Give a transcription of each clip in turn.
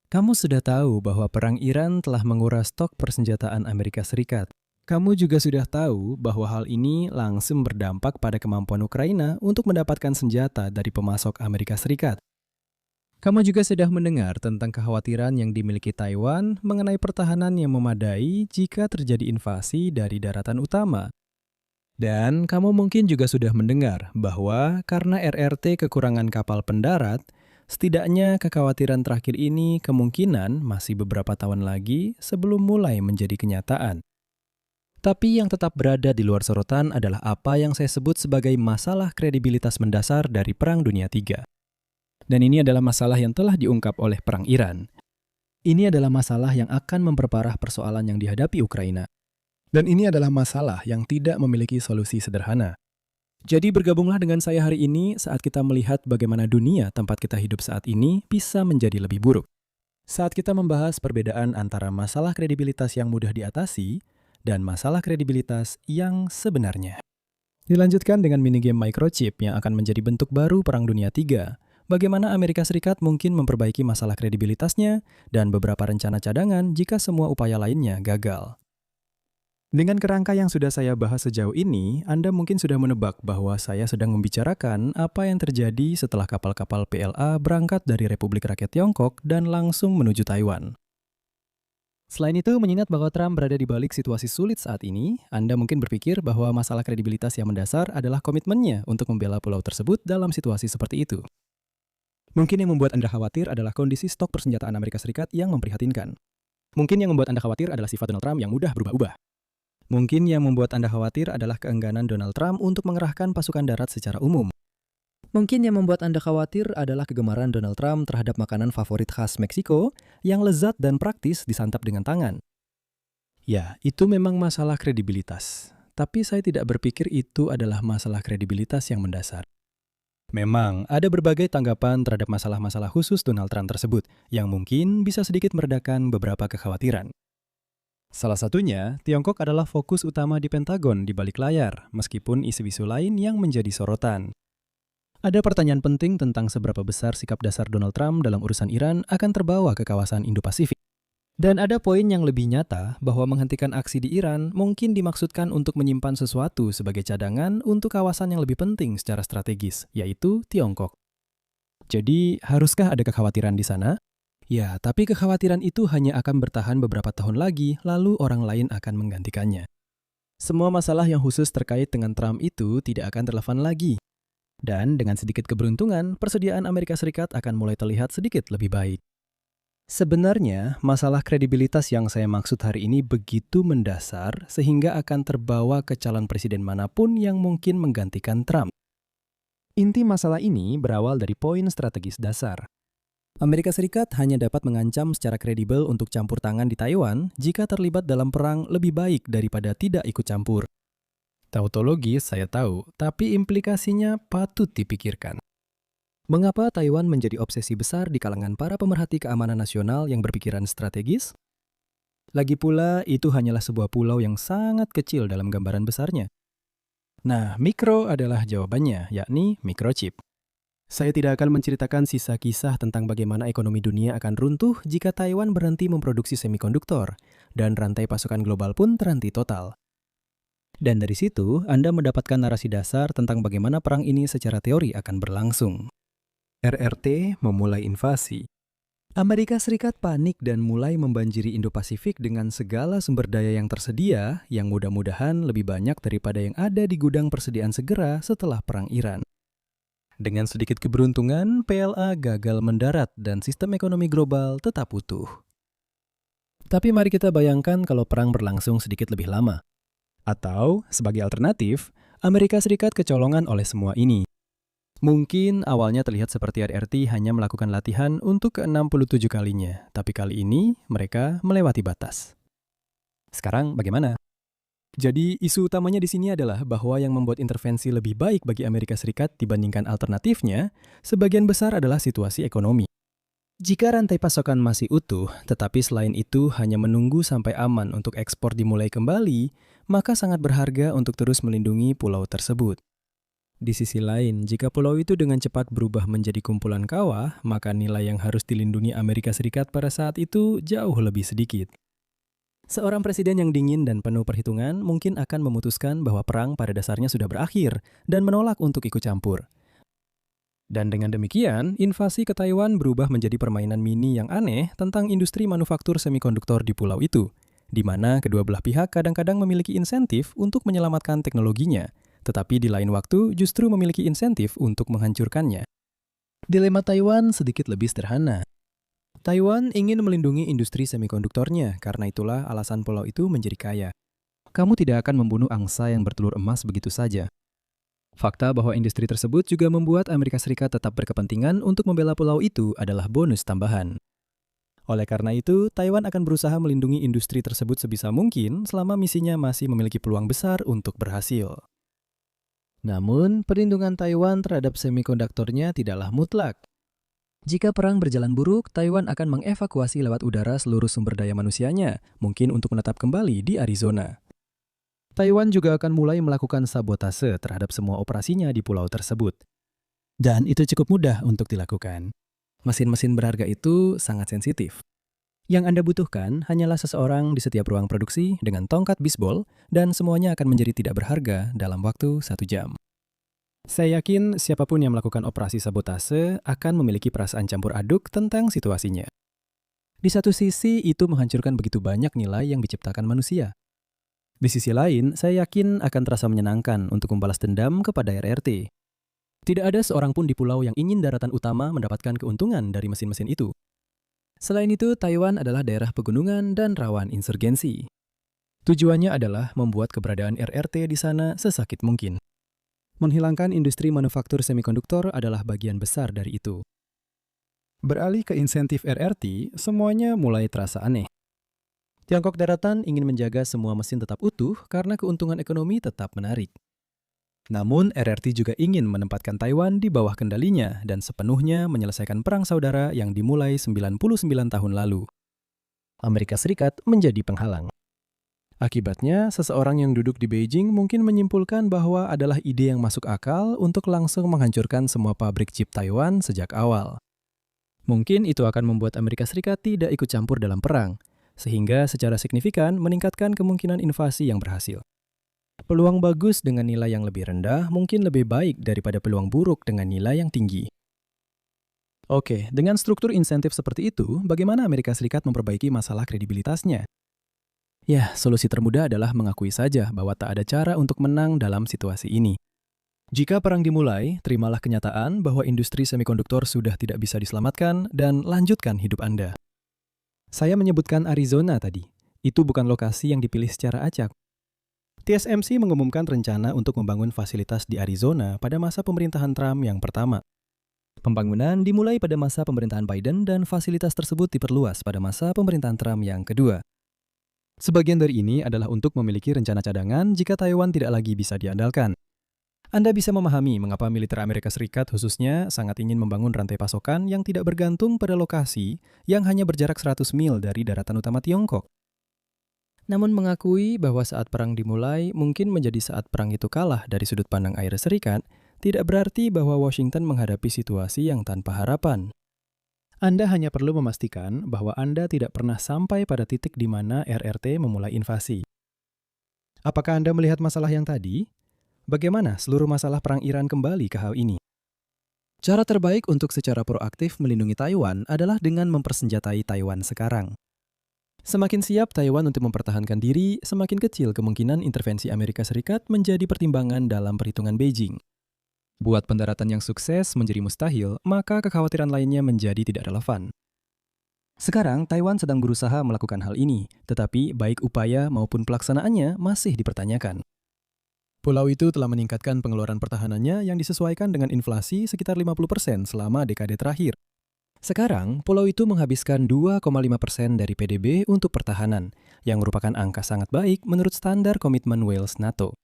Kamu sudah tahu bahwa Perang Iran telah menguras stok persenjataan Amerika Serikat. Kamu juga sudah tahu bahwa hal ini langsung berdampak pada kemampuan Ukraina untuk mendapatkan senjata dari pemasok Amerika Serikat. Kamu juga sudah mendengar tentang kekhawatiran yang dimiliki Taiwan mengenai pertahanan yang memadai jika terjadi invasi dari daratan utama. Dan kamu mungkin juga sudah mendengar bahwa karena RRT kekurangan kapal pendarat, setidaknya kekhawatiran terakhir ini kemungkinan masih beberapa tahun lagi sebelum mulai menjadi kenyataan. Tapi yang tetap berada di luar sorotan adalah apa yang saya sebut sebagai masalah kredibilitas mendasar dari Perang Dunia III. Dan ini adalah masalah yang telah diungkap oleh Perang Iran. Ini adalah masalah yang akan memperparah persoalan yang dihadapi Ukraina. Dan ini adalah masalah yang tidak memiliki solusi sederhana. Jadi bergabunglah dengan saya hari ini saat kita melihat bagaimana dunia tempat kita hidup saat ini bisa menjadi lebih buruk. Saat kita membahas perbedaan antara masalah kredibilitas yang mudah diatasi dan masalah kredibilitas yang sebenarnya. Dilanjutkan dengan minigame microchip yang akan menjadi bentuk baru Perang Dunia III. Bagaimana Amerika Serikat mungkin memperbaiki masalah kredibilitasnya dan beberapa rencana cadangan jika semua upaya lainnya gagal. Dengan kerangka yang sudah saya bahas sejauh ini, Anda mungkin sudah menebak bahwa saya sedang membicarakan apa yang terjadi setelah kapal-kapal PLA berangkat dari Republik Rakyat Tiongkok dan langsung menuju Taiwan. Selain itu, mengingat bahwa Trump berada di balik situasi sulit saat ini, Anda mungkin berpikir bahwa masalah kredibilitas yang mendasar adalah komitmennya untuk membela pulau tersebut dalam situasi seperti itu. Mungkin yang membuat Anda khawatir adalah kondisi stok persenjataan Amerika Serikat yang memprihatinkan. Mungkin yang membuat Anda khawatir adalah sifat Donald Trump yang mudah berubah-ubah. Mungkin yang membuat Anda khawatir adalah keengganan Donald Trump untuk mengerahkan pasukan darat secara umum. Mungkin yang membuat Anda khawatir adalah kegemaran Donald Trump terhadap makanan favorit khas Meksiko yang lezat dan praktis disantap dengan tangan. Ya, itu memang masalah kredibilitas. Tapi saya tidak berpikir itu adalah masalah kredibilitas yang mendasar. Memang, ada berbagai tanggapan terhadap masalah-masalah khusus Donald Trump tersebut yang mungkin bisa sedikit meredakan beberapa kekhawatiran. Salah satunya, Tiongkok adalah fokus utama di Pentagon di balik layar, meskipun isu-isu lain yang menjadi sorotan. Ada pertanyaan penting tentang seberapa besar sikap dasar Donald Trump dalam urusan Iran akan terbawa ke kawasan Indo-Pasifik. Dan ada poin yang lebih nyata bahwa menghentikan aksi di Iran mungkin dimaksudkan untuk menyimpan sesuatu sebagai cadangan untuk kawasan yang lebih penting secara strategis, yaitu Tiongkok. Jadi, haruskah ada kekhawatiran di sana? Ya, tapi kekhawatiran itu hanya akan bertahan beberapa tahun lagi, lalu orang lain akan menggantikannya. Semua masalah yang khusus terkait dengan Trump itu tidak akan relevan lagi. Dan dengan sedikit keberuntungan, persediaan Amerika Serikat akan mulai terlihat sedikit lebih baik. Sebenarnya, masalah kredibilitas yang saya maksud hari ini begitu mendasar sehingga akan terbawa ke calon presiden manapun yang mungkin menggantikan Trump. Inti masalah ini berawal dari poin strategis dasar. Amerika Serikat hanya dapat mengancam secara kredibel untuk campur tangan di Taiwan jika terlibat dalam perang lebih baik daripada tidak ikut campur. Tautologis saya tahu, tapi implikasinya patut dipikirkan. Mengapa Taiwan menjadi obsesi besar di kalangan para pemerhati keamanan nasional yang berpikiran strategis? Lagi pula, itu hanyalah sebuah pulau yang sangat kecil dalam gambaran besarnya. Nah, mikro adalah jawabannya, yakni microchip. Saya tidak akan menceritakan sisa kisah tentang bagaimana ekonomi dunia akan runtuh jika Taiwan berhenti memproduksi semikonduktor, dan rantai pasokan global pun terhenti total. Dan dari situ, Anda mendapatkan narasi dasar tentang bagaimana perang ini secara teori akan berlangsung. RRT memulai invasi. Amerika Serikat panik dan mulai membanjiri Indo-Pasifik dengan segala sumber daya yang tersedia, yang mudah-mudahan lebih banyak daripada yang ada di gudang persediaan segera setelah Perang Iran. Dengan sedikit keberuntungan, PLA gagal mendarat dan sistem ekonomi global tetap utuh. Tapi mari kita bayangkan kalau perang berlangsung sedikit lebih lama. Atau, sebagai alternatif, Amerika Serikat kecolongan oleh semua ini. Mungkin awalnya terlihat seperti RRT hanya melakukan latihan untuk ke-67 kalinya, tapi kali ini mereka melewati batas. Sekarang bagaimana? Jadi, isu utamanya di sini adalah bahwa yang membuat intervensi lebih baik bagi Amerika Serikat dibandingkan alternatifnya, sebagian besar adalah situasi ekonomi. Jika rantai pasokan masih utuh, tetapi selain itu hanya menunggu sampai aman untuk ekspor dimulai kembali, maka sangat berharga untuk terus melindungi pulau tersebut. Di sisi lain, jika pulau itu dengan cepat berubah menjadi kumpulan kawah, maka nilai yang harus dilindungi Amerika Serikat pada saat itu jauh lebih sedikit. Seorang presiden yang dingin dan penuh perhitungan mungkin akan memutuskan bahwa perang pada dasarnya sudah berakhir dan menolak untuk ikut campur. Dan dengan demikian, invasi ke Taiwan berubah menjadi permainan mini yang aneh tentang industri manufaktur semikonduktor di pulau itu, di mana kedua belah pihak kadang-kadang memiliki insentif untuk menyelamatkan teknologinya, tetapi di lain waktu justru memiliki insentif untuk menghancurkannya. Dilema Taiwan sedikit lebih sederhana. Taiwan ingin melindungi industri semikonduktornya, karena itulah alasan pulau itu menjadi kaya. Kamu tidak akan membunuh angsa yang bertelur emas begitu saja. Fakta bahwa industri tersebut juga membuat Amerika Serikat tetap berkepentingan untuk membela pulau itu adalah bonus tambahan. Oleh karena itu, Taiwan akan berusaha melindungi industri tersebut sebisa mungkin selama misinya masih memiliki peluang besar untuk berhasil. Namun, perlindungan Taiwan terhadap semikonduktornya tidaklah mutlak. Jika perang berjalan buruk, Taiwan akan mengevakuasi lewat udara seluruh sumber daya manusianya, mungkin untuk menetap kembali di Arizona. Taiwan juga akan mulai melakukan sabotase terhadap semua operasinya di pulau tersebut. Dan itu cukup mudah untuk dilakukan. Mesin-mesin berharga itu sangat sensitif. Yang Anda butuhkan hanyalah seseorang di setiap ruang produksi dengan tongkat bisbol, dan semuanya akan menjadi tidak berharga dalam waktu 1 jam. Saya yakin siapapun yang melakukan operasi sabotase akan memiliki perasaan campur aduk tentang situasinya. Di satu sisi, itu menghancurkan begitu banyak nilai yang diciptakan manusia. Di sisi lain, saya yakin akan terasa menyenangkan untuk membalas dendam kepada RRT. Tidak ada seorang pun di pulau yang ingin daratan utama mendapatkan keuntungan dari mesin-mesin itu. Selain itu, Taiwan adalah daerah pegunungan dan rawan insurgensi. Tujuannya adalah membuat keberadaan RRT di sana sesakit mungkin. Menghilangkan industri manufaktur semikonduktor adalah bagian besar dari itu. Beralih ke insentif RRT, semuanya mulai terasa aneh. Tiongkok Daratan ingin menjaga semua mesin tetap utuh karena keuntungan ekonomi tetap menarik. Namun, RRT juga ingin menempatkan Taiwan di bawah kendalinya dan sepenuhnya menyelesaikan perang saudara yang dimulai 99 tahun lalu. Amerika Serikat menjadi penghalang. Akibatnya, seseorang yang duduk di Beijing mungkin menyimpulkan bahwa adalah ide yang masuk akal untuk langsung menghancurkan semua pabrik chip Taiwan sejak awal. Mungkin itu akan membuat Amerika Serikat tidak ikut campur dalam perang, sehingga secara signifikan meningkatkan kemungkinan invasi yang berhasil. Peluang bagus dengan nilai yang lebih rendah mungkin lebih baik daripada peluang buruk dengan nilai yang tinggi. Oke, dengan struktur insentif seperti itu, bagaimana Amerika Serikat memperbaiki masalah kredibilitasnya? Ya, solusi termudah adalah mengakui saja bahwa tak ada cara untuk menang dalam situasi ini. Jika perang dimulai, terimalah kenyataan bahwa industri semikonduktor sudah tidak bisa diselamatkan dan lanjutkan hidup Anda. Saya menyebutkan Arizona tadi. Itu bukan lokasi yang dipilih secara acak. TSMC mengumumkan rencana untuk membangun fasilitas di Arizona pada masa pemerintahan Trump yang pertama. Pembangunan dimulai pada masa pemerintahan Biden dan fasilitas tersebut diperluas pada masa pemerintahan Trump yang kedua. Sebagian dari ini adalah untuk memiliki rencana cadangan jika Taiwan tidak lagi bisa diandalkan. Anda bisa memahami mengapa militer Amerika Serikat khususnya sangat ingin membangun rantai pasokan yang tidak bergantung pada lokasi yang hanya berjarak 100 mil dari daratan utama Tiongkok. Namun mengakui bahwa saat perang dimulai mungkin menjadi saat perang itu kalah dari sudut pandang Amerika Serikat, tidak berarti bahwa Washington menghadapi situasi yang tanpa harapan. Anda hanya perlu memastikan bahwa Anda tidak pernah sampai pada titik di mana RRT memulai invasi. Apakah Anda melihat masalah yang tadi? Bagaimana seluruh masalah perang Iran kembali ke hal ini? Cara terbaik untuk secara proaktif melindungi Taiwan adalah dengan mempersenjatai Taiwan sekarang. Semakin siap Taiwan untuk mempertahankan diri, semakin kecil kemungkinan intervensi Amerika Serikat menjadi pertimbangan dalam perhitungan Beijing. Buat pendaratan yang sukses menjadi mustahil, maka kekhawatiran lainnya menjadi tidak relevan. Sekarang, Taiwan sedang berusaha melakukan hal ini, tetapi baik upaya maupun pelaksanaannya masih dipertanyakan. Pulau itu telah meningkatkan pengeluaran pertahanannya yang disesuaikan dengan inflasi sekitar 50% selama dekade terakhir. Sekarang, pulau itu menghabiskan 2,5% dari PDB untuk pertahanan, yang merupakan angka sangat baik menurut standar komitmen Wales NATO.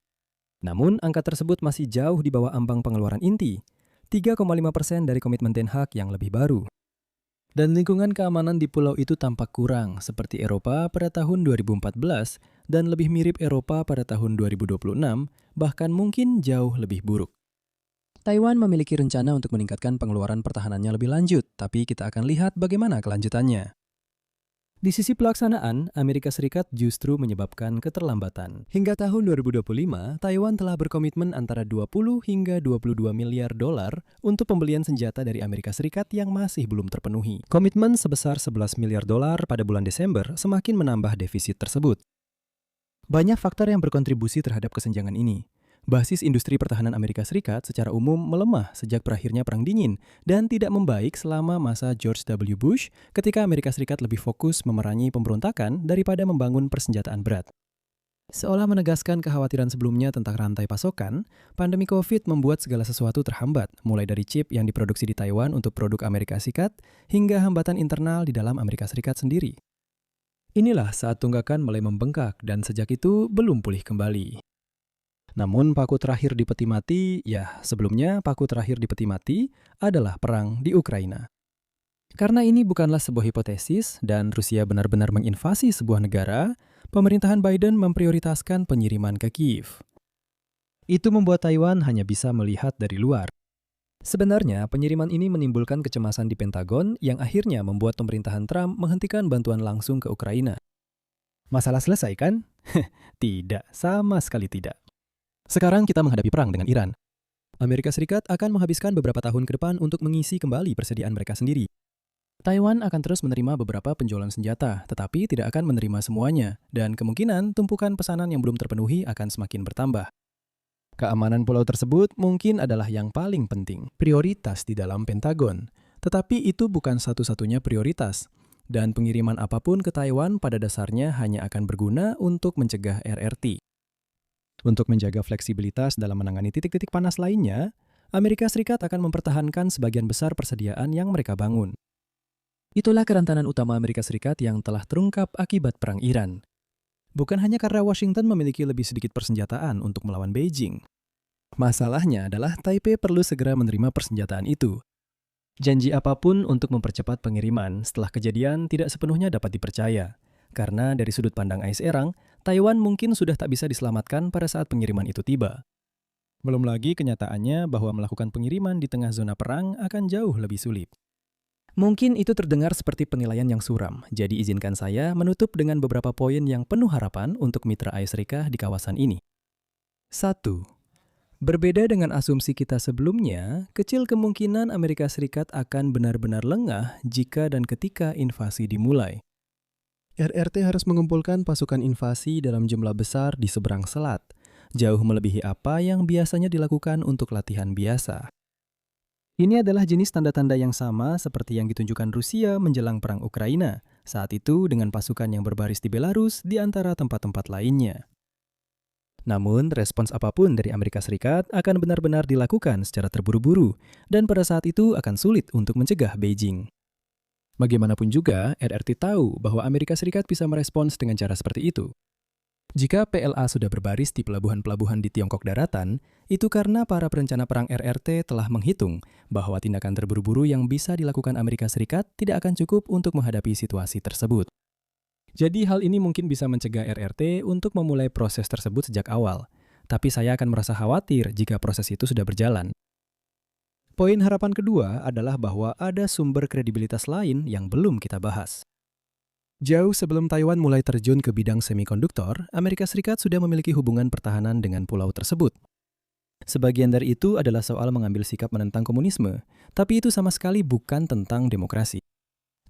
Namun, angka tersebut masih jauh di bawah ambang pengeluaran inti, 3,5% dari komitmen Den Haag yang lebih baru. Dan lingkungan keamanan di pulau itu tampak kurang, seperti Eropa pada tahun 2014 dan lebih mirip Eropa pada tahun 2026, bahkan mungkin jauh lebih buruk. Taiwan memiliki rencana untuk meningkatkan pengeluaran pertahanannya lebih lanjut, tapi kita akan lihat bagaimana kelanjutannya. Di sisi pelaksanaan, Amerika Serikat justru menyebabkan keterlambatan. Hingga tahun 2025, Taiwan telah berkomitmen antara 20 hingga 22 miliar dolar untuk pembelian senjata dari Amerika Serikat yang masih belum terpenuhi. Komitmen sebesar 11 miliar dolar pada bulan Desember semakin menambah defisit tersebut. Banyak faktor yang berkontribusi terhadap kesenjangan ini. Basis industri pertahanan Amerika Serikat secara umum melemah sejak berakhirnya Perang Dingin dan tidak membaik selama masa George W. Bush ketika Amerika Serikat lebih fokus memerangi pemberontakan daripada membangun persenjataan berat. Seolah menegaskan kekhawatiran sebelumnya tentang rantai pasokan, pandemi COVID membuat segala sesuatu terhambat, mulai dari chip yang diproduksi di Taiwan untuk produk Amerika Serikat hingga hambatan internal di dalam Amerika Serikat sendiri. Inilah saat tunggakan mulai membengkak dan sejak itu belum pulih kembali. Namun paku terakhir di peti mati, sebelumnya paku terakhir di peti mati adalah perang di Ukraina. Karena ini bukanlah sebuah hipotesis dan Rusia benar-benar menginvasi sebuah negara, pemerintahan Biden memprioritaskan pengiriman ke Kiev. Itu membuat Taiwan hanya bisa melihat dari luar. Sebenarnya, pengiriman ini menimbulkan kecemasan di Pentagon yang akhirnya membuat pemerintahan Trump menghentikan bantuan langsung ke Ukraina. Masalah selesai kan? Tidak, sama sekali tidak. Sekarang kita menghadapi perang dengan Iran. Amerika Serikat akan menghabiskan beberapa tahun ke depan untuk mengisi kembali persediaan mereka sendiri. Taiwan akan terus menerima beberapa penjualan senjata, tetapi tidak akan menerima semuanya, dan kemungkinan tumpukan pesanan yang belum terpenuhi akan semakin bertambah. Keamanan pulau tersebut mungkin adalah yang paling penting, prioritas di dalam Pentagon. Tetapi itu bukan satu-satunya prioritas, dan pengiriman apapun ke Taiwan pada dasarnya hanya akan berguna untuk mencegah RRT. Untuk menjaga fleksibilitas dalam menangani titik-titik panas lainnya, Amerika Serikat akan mempertahankan sebagian besar persediaan yang mereka bangun. Itulah kerentanan utama Amerika Serikat yang telah terungkap akibat Perang Iran. Bukan hanya karena Washington memiliki lebih sedikit persenjataan untuk melawan Beijing. Masalahnya adalah Taipei perlu segera menerima persenjataan itu. Janji apapun untuk mempercepat pengiriman setelah kejadian tidak sepenuhnya dapat dipercaya. Karena dari sudut pandang Ais Erang, Taiwan mungkin sudah tak bisa diselamatkan pada saat pengiriman itu tiba. Belum lagi kenyataannya bahwa melakukan pengiriman di tengah zona perang akan jauh lebih sulit. Mungkin itu terdengar seperti penilaian yang suram, jadi izinkan saya menutup dengan beberapa poin yang penuh harapan untuk mitra Ais Rika di kawasan ini. 1. Berbeda dengan asumsi kita sebelumnya, kecil kemungkinan Amerika Serikat akan benar-benar lengah jika dan ketika invasi dimulai. RRT harus mengumpulkan pasukan invasi dalam jumlah besar di seberang selat, jauh melebihi apa yang biasanya dilakukan untuk latihan biasa. Ini adalah jenis tanda-tanda yang sama seperti yang ditunjukkan Rusia menjelang perang Ukraina, saat itu dengan pasukan yang berbaris di Belarus di antara tempat-tempat lainnya. Namun, respons apapun dari Amerika Serikat akan benar-benar dilakukan secara terburu-buru, dan pada saat itu akan sulit untuk mencegah Beijing. Bagaimanapun juga, RRT tahu bahwa Amerika Serikat bisa merespons dengan cara seperti itu. Jika PLA sudah berbaris di pelabuhan-pelabuhan di Tiongkok daratan, itu karena para perencana perang RRT telah menghitung bahwa tindakan terburu-buru yang bisa dilakukan Amerika Serikat tidak akan cukup untuk menghadapi situasi tersebut. Jadi hal ini mungkin bisa mencegah RRT untuk memulai proses tersebut sejak awal, tapi saya akan merasa khawatir jika proses itu sudah berjalan. Poin harapan kedua adalah bahwa ada sumber kredibilitas lain yang belum kita bahas. Jauh sebelum Taiwan mulai terjun ke bidang semikonduktor, Amerika Serikat sudah memiliki hubungan pertahanan dengan pulau tersebut. Sebagian dari itu adalah soal mengambil sikap menentang komunisme, tapi itu sama sekali bukan tentang demokrasi.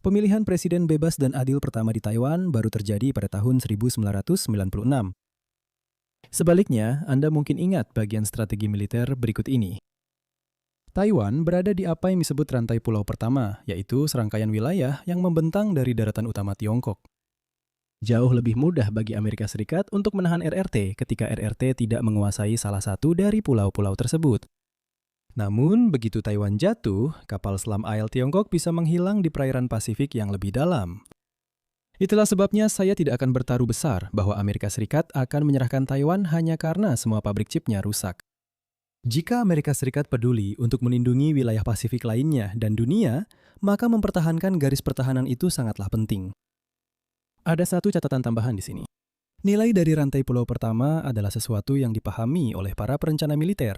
Pemilihan presiden bebas dan adil pertama di Taiwan baru terjadi pada tahun 1996. Sebaliknya, Anda mungkin ingat bagian strategi militer berikut ini. Taiwan berada di apa yang disebut rantai pulau pertama, yaitu serangkaian wilayah yang membentang dari daratan utama Tiongkok. Jauh lebih mudah bagi Amerika Serikat untuk menahan RRT ketika RRT tidak menguasai salah satu dari pulau-pulau tersebut. Namun, begitu Taiwan jatuh, kapal selam AL Tiongkok bisa menghilang di perairan Pasifik yang lebih dalam. Itulah sebabnya saya tidak akan bertaruh besar bahwa Amerika Serikat akan menyerahkan Taiwan hanya karena semua pabrik chipnya rusak. Jika Amerika Serikat peduli untuk melindungi wilayah Pasifik lainnya dan dunia, maka mempertahankan garis pertahanan itu sangatlah penting. Ada satu catatan tambahan di sini. Nilai dari rantai pulau pertama adalah sesuatu yang dipahami oleh para perencana militer.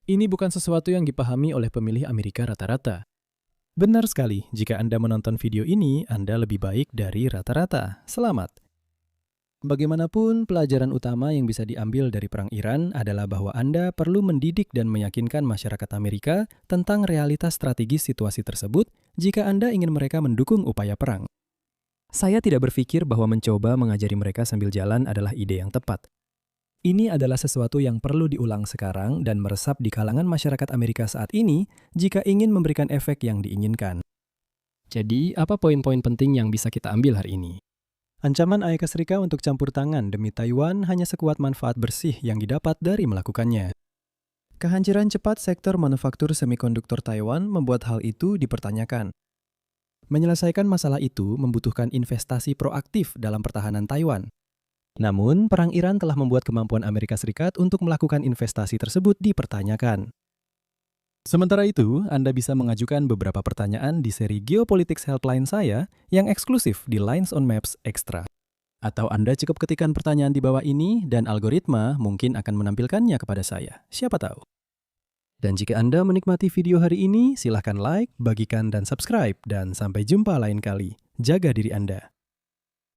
Ini bukan sesuatu yang dipahami oleh pemilih Amerika rata-rata. Benar sekali, jika Anda menonton video ini, Anda lebih baik dari rata-rata. Selamat! Bagaimanapun, pelajaran utama yang bisa diambil dari Perang Iran adalah bahwa Anda perlu mendidik dan meyakinkan masyarakat Amerika tentang realitas strategis situasi tersebut jika Anda ingin mereka mendukung upaya perang. Saya tidak berpikir bahwa mencoba mengajari mereka sambil jalan adalah ide yang tepat. Ini adalah sesuatu yang perlu diulang sekarang dan meresap di kalangan masyarakat Amerika saat ini jika ingin memberikan efek yang diinginkan. Jadi, apa poin-poin penting yang bisa kita ambil hari ini? Ancaman Amerika Serikat untuk campur tangan demi Taiwan hanya sekuat manfaat bersih yang didapat dari melakukannya. Kehancuran cepat sektor manufaktur semikonduktor Taiwan membuat hal itu dipertanyakan. Menyelesaikan masalah itu membutuhkan investasi proaktif dalam pertahanan Taiwan. Namun, Perang Iran telah membuat kemampuan Amerika Serikat untuk melakukan investasi tersebut dipertanyakan. Sementara itu, Anda bisa mengajukan beberapa pertanyaan di seri Geopolitics Helpline saya yang eksklusif di Lines on Maps Extra. Atau Anda cukup ketikkan pertanyaan di bawah ini dan algoritma mungkin akan menampilkannya kepada saya. Siapa tahu. Dan jika Anda menikmati video hari ini, silahkan like, bagikan, dan subscribe. Dan sampai jumpa lain kali. Jaga diri Anda.